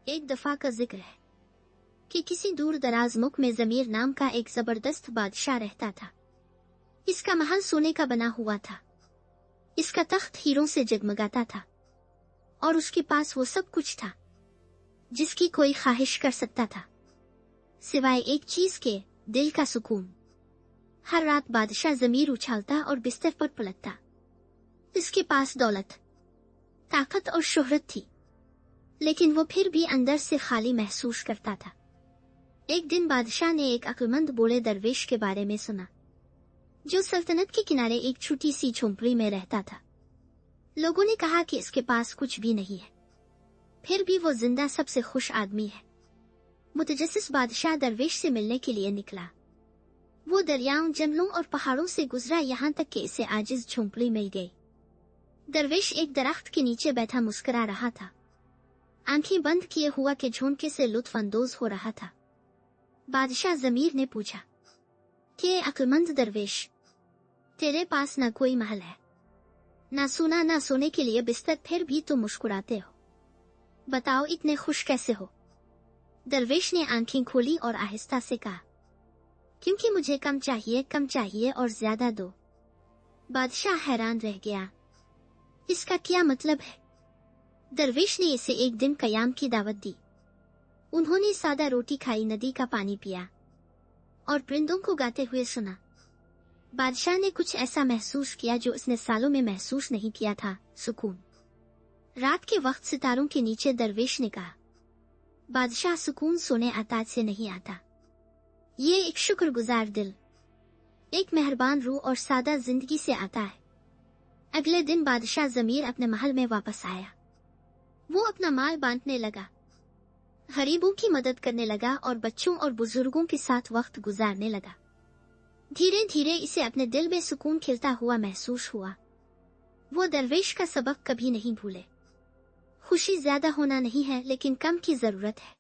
एक दफा का जिक्र है कि किसी दूर दराज मुल्क में ज़मीर नाम का एक जबरदस्त बादशाह रहता था। इसका महल सोने का बना हुआ था, इसका तख्त हीरों से जगमगाता था और उसके पास वो सब कुछ था जिसकी कोई ख्वाहिश कर सकता था, सिवाय एक चीज के, दिल का सुकून। हर रात बादशाह ज़मीर उछालता और बिस्तर पर पलटता। इसके पास दौलत, ताकत और शोहरत थी, लेकिन वो फिर भी अंदर से खाली महसूस करता था। एक दिन बादशाह ने एक अक्लमंद बूढ़े दरवेश के बारे में सुना जो सल्तनत के किनारे एक छोटी सी झोंपड़ी में रहता था। लोगों ने कहा कि इसके पास कुछ भी नहीं है, फिर भी वो जिंदा सबसे खुश आदमी है। मुतजस्सिस बादशाह दरवेश से मिलने के लिए निकला। वो दरियाओं, जंगलों और पहाड़ों से गुजरा, यहाँ तक कि इसे आजिज झोंपड़ी मिल गई। दरवेश एक दरख्त के नीचे बैठा मुस्कुरा रहा था, आंखें बंद किए हुआ के झोंके से लुत्फ अंदोज हो रहा था। बादशाह ज़मीर ने पूछा कि अक्लमंद दरवेश, तेरे पास न कोई महल है, ना सोना, ना सोने के लिए बिस्तर, फिर भी तुम मुस्कुराते हो। बताओ इतने खुश कैसे हो? दरवेश ने आंखें खोली और आहिस्ता से कहा, क्योंकि मुझे कम चाहिए और ज्यादा दो। बादशाह हैरान रह गया, इसका क्या मतलब है? दरवेश ने इसे एक दिन कयाम की दावत दी। उन्होंने सादा रोटी खाई, नदी का पानी पिया और परिंदों को गाते हुए सुना। बादशाह ने कुछ ऐसा महसूस किया जो उसने सालों में महसूस नहीं किया था, सुकून। रात के वक्त सितारों के नीचे दरवेश ने कहा, बादशाह, सुकून सोने आताज से नहीं आता, ये एक शुक्रगुजार दिल, एक मेहरबान रूह और सादा जिंदगी से आता है। अगले दिन बादशाह ज़मीर अपने महल में वापस आया। वो अपना माल बांटने लगा, गरीबों की मदद करने लगा और बच्चों और बुजुर्गों के साथ वक्त गुजारने लगा। धीरे धीरे इसे अपने दिल में सुकून खिलता हुआ महसूस हुआ। वो दरवेश का सबक कभी नहीं भूले। खुशी ज्यादा होना नहीं है, लेकिन कम की जरूरत है।